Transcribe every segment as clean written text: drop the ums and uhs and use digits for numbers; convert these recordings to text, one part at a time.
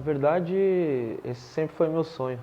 Na verdade, esse sempre foi meu sonho.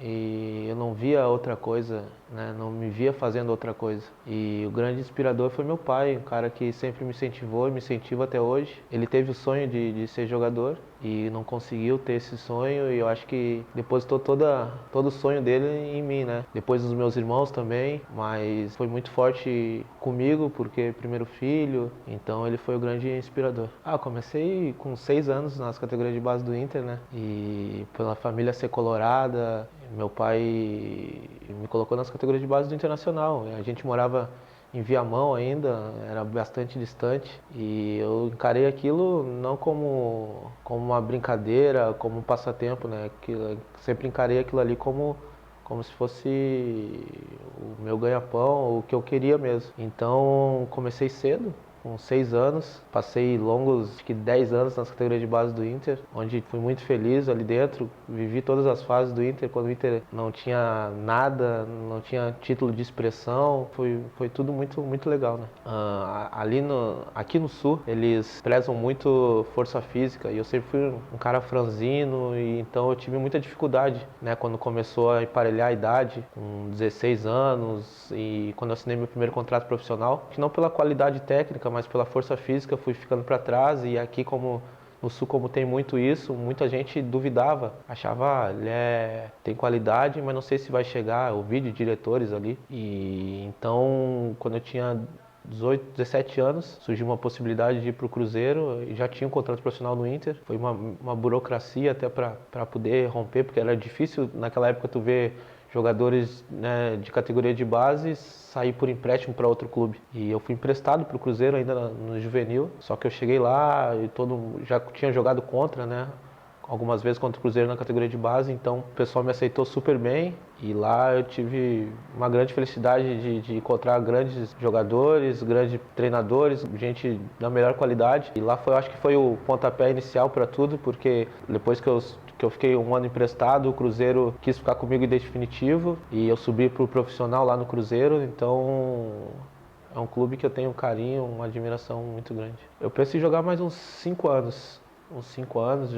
E eu não via outra coisa, né? Não me via fazendo outra coisa. E o grande inspirador foi meu pai, um cara que sempre me incentivou e me incentiva até hoje. Ele teve o sonho de ser jogador e não conseguiu ter esse sonho, e eu acho que depositou todo o sonho dele em mim, né? Depois dos meus irmãos também, mas foi muito forte comigo porque primeiro filho, então ele foi o grande inspirador. Eu comecei com 6 anos nas categorias de base do Inter, né? E pela família ser colorada, meu pai me colocou nas categorias de base do Internacional. A gente morava em Viamão ainda, era bastante distante, e eu encarei aquilo não como uma brincadeira, como um passatempo, né? Sempre encarei aquilo ali como se fosse o meu ganha-pão, o que eu queria mesmo. Então comecei cedo, com 6 anos, passei longos, acho que 10 anos nas categorias de base do Inter, onde fui muito feliz ali dentro, vivi todas as fases do Inter, quando o Inter não tinha nada, não tinha título de expressão, foi tudo muito legal, né? Aqui no Sul, eles prezam muito força física, e eu sempre fui um cara franzino, e então eu tive muita dificuldade, né, quando começou a emparelhar a idade, com 16 anos, e quando eu assinei meu primeiro contrato profissional, que não pela qualidade técnica, mas pela força física, fui ficando para trás. E aqui, como no Sul, como tem muito isso, muita gente duvidava, achava, ele tem qualidade, mas não sei se vai chegar. Eu ouvi de diretores ali. E então, quando eu tinha 18, 17 anos, surgiu uma possibilidade de ir para o Cruzeiro, e já tinha um contrato profissional no Inter. Foi uma burocracia até para poder romper, porque era difícil naquela época tu ver jogadores, né, de categoria de base sair por empréstimo para outro clube. E eu fui emprestado para o Cruzeiro ainda no juvenil, só que eu cheguei lá e já tinha jogado contra, né? Algumas vezes contra o Cruzeiro na categoria de base, então o pessoal me aceitou super bem, e lá eu tive uma grande felicidade de encontrar grandes jogadores, grandes treinadores, gente da melhor qualidade. E lá eu acho que foi o pontapé inicial para tudo, porque depois que eu fiquei um ano emprestado, o Cruzeiro quis ficar comigo em definitivo, e eu subi para o profissional lá no Cruzeiro. Então é um clube que eu tenho um carinho, uma admiração muito grande. Eu penso em jogar mais uns 5 anos. Uns 5 anos,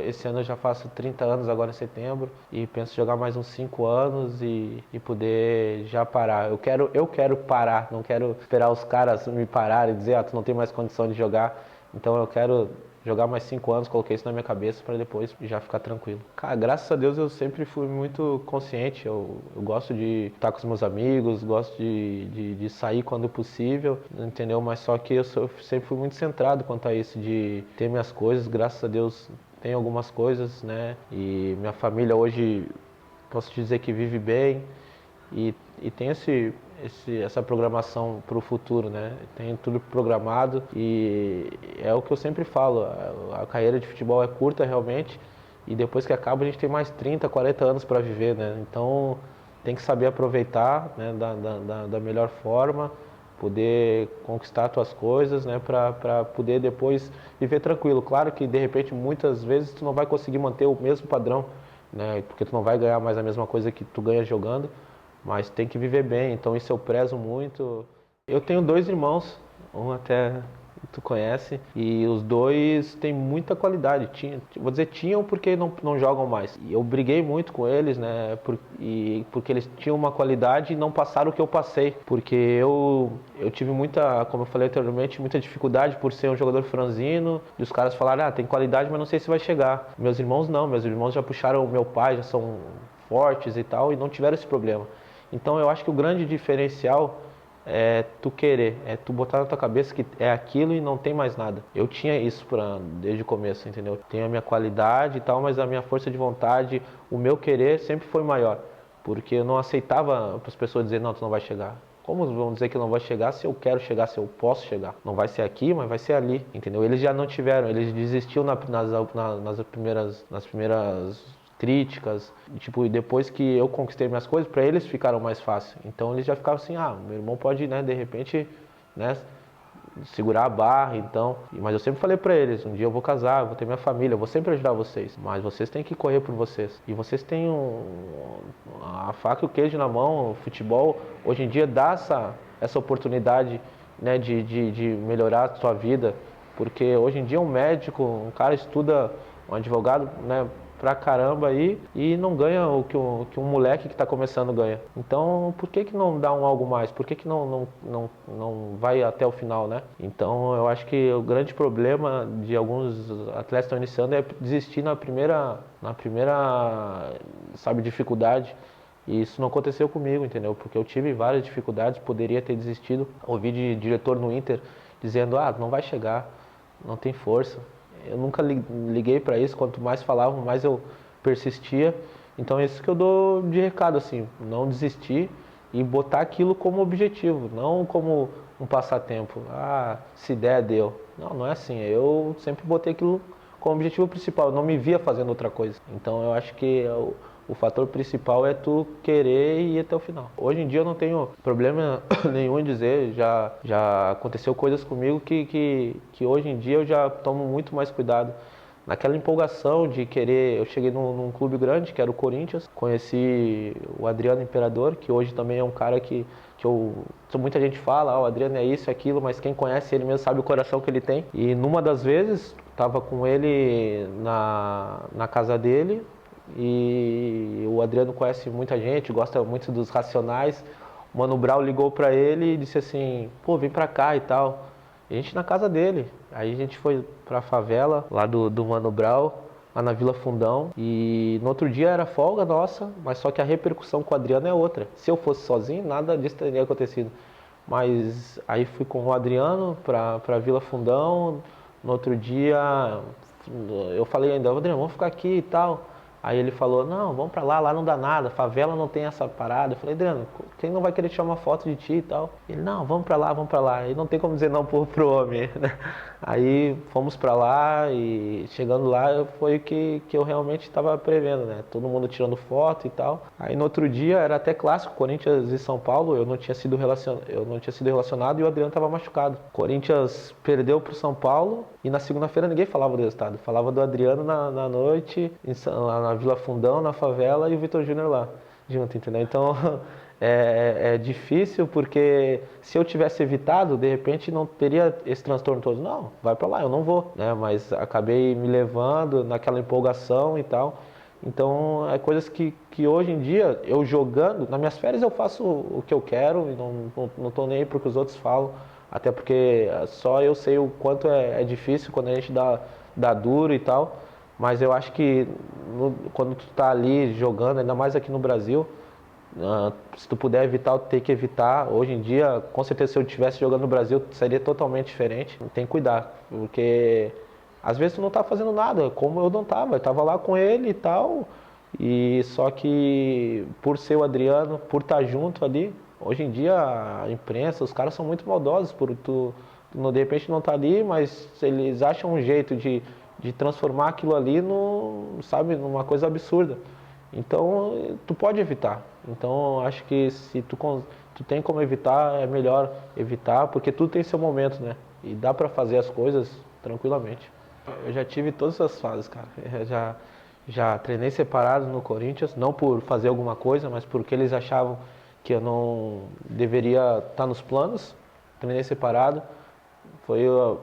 esse ano eu já faço 30 anos agora em setembro, e penso em jogar mais uns 5 anos e poder já parar. Eu quero parar, não quero esperar os caras me pararem e dizer, tu não tem mais condição de jogar. Então eu quero jogar mais 5 anos, coloquei isso na minha cabeça para depois já ficar tranquilo. Cara, graças a Deus eu sempre fui muito consciente, eu gosto de estar com os meus amigos, gosto de sair quando possível, entendeu? Mas só que eu sempre fui muito centrado quanto a isso, de ter minhas coisas. Graças a Deus tenho algumas coisas, né? E minha família hoje, posso dizer que vive bem, e tem essa programação para o futuro, né? Tem tudo programado, e é o que eu sempre falo, a carreira de futebol é curta realmente, e depois que acaba a gente tem mais 30, 40 anos para viver, né? Então tem que saber aproveitar, né, da melhor forma, poder conquistar tuas coisas, né, para poder depois viver tranquilo. Claro que de repente muitas vezes tu não vai conseguir manter o mesmo padrão, né, porque tu não vai ganhar mais a mesma coisa que tu ganha jogando, mas tem que viver bem, então isso eu prezo muito. Eu tenho 2 irmãos, um até tu conhece, e os dois têm muita qualidade. Vou dizer tinham porque não jogam mais. E eu briguei muito com eles, né, porque eles tinham uma qualidade e não passaram o que eu passei. Porque eu tive muita, como eu falei anteriormente, muita dificuldade por ser um jogador franzino, e os caras falaram, tem qualidade, mas não sei se vai chegar. Meus irmãos não, meus irmãos já puxaram o meu pai, já são fortes e tal, e não tiveram esse problema. Então eu acho que o grande diferencial é tu querer, é tu botar na tua cabeça que é aquilo e não tem mais nada. Eu tinha isso desde o começo, entendeu? Tenho a minha qualidade e tal, mas a minha força de vontade, o meu querer sempre foi maior. Porque eu não aceitava as pessoas dizerem, não, tu não vai chegar. Como vão dizer que não vai chegar se eu quero chegar, se eu posso chegar? Não vai ser aqui, mas vai ser ali, entendeu? Eles já não tiveram, eles desistiam nas primeiras críticas, tipo, depois que eu conquistei minhas coisas, para eles ficaram mais fácil. Então eles já ficavam assim, meu irmão pode, né, de repente, né, segurar a barra, então. Mas eu sempre falei para eles, um dia eu vou casar, eu vou ter minha família, eu vou sempre ajudar vocês, mas vocês têm que correr por vocês. E vocês têm a faca e o queijo na mão. O futebol hoje em dia dá essa oportunidade, né, de melhorar a sua vida, porque hoje em dia um médico, um cara estuda um advogado, né, pra caramba aí e não ganha o que um moleque que está começando ganha. Então, por que que não dá um algo mais? Por que que não vai até o final, né? Então, eu acho que o grande problema de alguns atletas que estão iniciando é desistir na primeira, sabe, dificuldade. E isso não aconteceu comigo, entendeu? Porque eu tive várias dificuldades, poderia ter desistido. Ouvi de diretor no Inter dizendo, não vai chegar, não tem força. Eu nunca liguei para isso, quanto mais falavam, mais eu persistia. Então é isso que eu dou de recado, assim, não desistir e botar aquilo como objetivo, não como um passatempo. Se der, deu. Não, não é assim. Eu sempre botei aquilo como objetivo principal, eu não me via fazendo outra coisa. Então eu acho que o fator principal é tu querer ir até o final. Hoje em dia eu não tenho problema nenhum em dizer, já aconteceu coisas comigo que hoje em dia eu já tomo muito mais cuidado. Naquela empolgação de querer, eu cheguei num clube grande, que era o Corinthians, conheci o Adriano Imperador, que hoje também é um cara que muita gente fala, o Adriano é isso, é aquilo, mas quem conhece ele mesmo sabe o coração que ele tem. E numa das vezes, estava com ele na casa dele, e o Adriano conhece muita gente, gosta muito dos Racionais. O Mano Brown ligou pra ele e disse assim, pô, vem pra cá e tal. E a gente na casa dele. Aí a gente foi pra favela lá do Mano Brown, lá na Vila Fundão. E no outro dia era folga nossa, mas só que a repercussão com o Adriano é outra. Se eu fosse sozinho, nada disso teria acontecido. Mas aí fui com o Adriano pra Vila Fundão. No outro dia eu falei ainda, Adriano, vamos ficar aqui e tal. Aí ele falou, não, vamos pra lá não dá nada, favela não tem essa parada. Eu falei, Adriano, quem não vai querer tirar uma foto de ti e tal? Ele, não, vamos pra lá. E não tem como dizer não pro homem, né? Aí fomos pra lá e chegando lá foi o que eu realmente estava prevendo, né? Todo mundo tirando foto e tal. Aí no outro dia era até clássico, Corinthians e São Paulo, eu não tinha sido relacionado e o Adriano estava machucado. Corinthians perdeu pro São Paulo e na segunda-feira ninguém falava do resultado. Falava do Adriano na noite, lá na Vila Fundão, na favela, e o Vitor Júnior lá, junto, entendeu? Então é difícil porque se eu tivesse evitado, de repente não teria esse transtorno todo. Não, vai pra lá, eu não vou, né? Mas acabei me levando naquela empolgação e tal. Então é coisas que hoje em dia, eu jogando, nas minhas férias eu faço o que eu quero e não tô nem aí pro que os outros falam. Até porque só eu sei o quanto é difícil quando a gente dá duro e tal. Mas eu acho que quando tu tá ali jogando, ainda mais aqui no Brasil, se tu puder evitar, tem que evitar. Hoje em dia, com certeza, se eu estivesse jogando no Brasil, seria totalmente diferente. Tem que cuidar, porque às vezes tu não tá fazendo nada, como eu não tava. Eu tava lá com ele e tal, e só que por ser o Adriano, por estar junto ali, hoje em dia a imprensa, os caras são muito maldosos por tu de repente não tá ali, mas eles acham um jeito de transformar aquilo ali sabe, numa coisa absurda. Então, tu pode evitar. Então, acho que se tu tem como evitar, é melhor evitar, porque tudo tem seu momento, né? E dá pra fazer as coisas tranquilamente. Eu já tive todas as fases, cara. Eu já treinei separado no Corinthians, não por fazer alguma coisa, mas porque eles achavam que eu não deveria estar nos planos. Treinei separado. Eu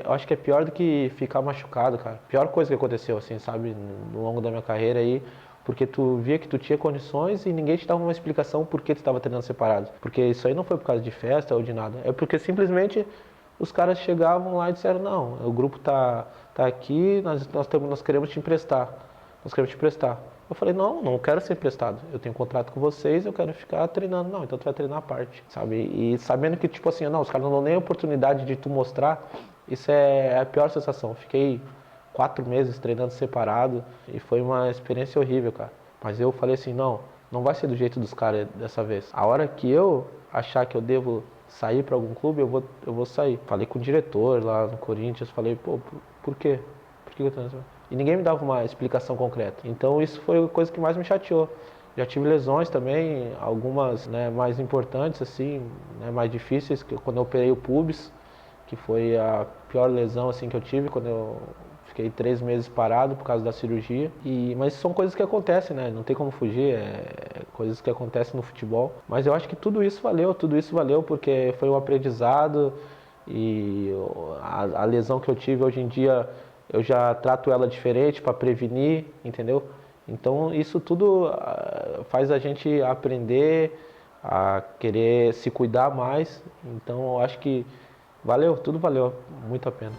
acho que é pior do que ficar machucado, cara. Pior coisa que aconteceu, assim, sabe, no longo da minha carreira aí, porque tu via que tu tinha condições e ninguém te dava uma explicação por que tu estava treinando separado. Porque isso aí não foi por causa de festa ou de nada, é porque simplesmente os caras chegavam lá e disseram, não, o grupo tá aqui, nós queremos te emprestar. Nós queremos te emprestar. Eu falei, não quero ser emprestado. Eu tenho um contrato com vocês, eu quero ficar treinando. Não, então tu vai treinar a parte, sabe? E sabendo que, tipo assim, não, os caras não dão nem a oportunidade de tu mostrar, isso é a pior sensação. Fiquei 4 meses treinando separado e foi uma experiência horrível, cara. Mas eu falei assim, não vai ser do jeito dos caras dessa vez. A hora que eu achar que eu devo sair para algum clube, eu vou sair. Falei com o diretor lá no Corinthians, falei, pô, por quê? Por que eu tô... E ninguém me dava uma explicação concreta. Então isso foi a coisa que mais me chateou. Já tive lesões também, algumas, né, mais importantes, assim, né, mais difíceis, quando eu operei o pubis, que foi a pior lesão assim, que eu tive, quando eu fiquei 3 meses parado por causa da cirurgia. Mas são coisas que acontecem, né? Não tem como fugir, coisas que acontecem no futebol. Mas eu acho que tudo isso valeu porque foi um aprendizado e a lesão que eu tive hoje em dia eu já trato ela diferente para prevenir, entendeu? Então isso tudo faz a gente aprender a querer se cuidar mais. Então eu acho que tudo valeu muito a pena.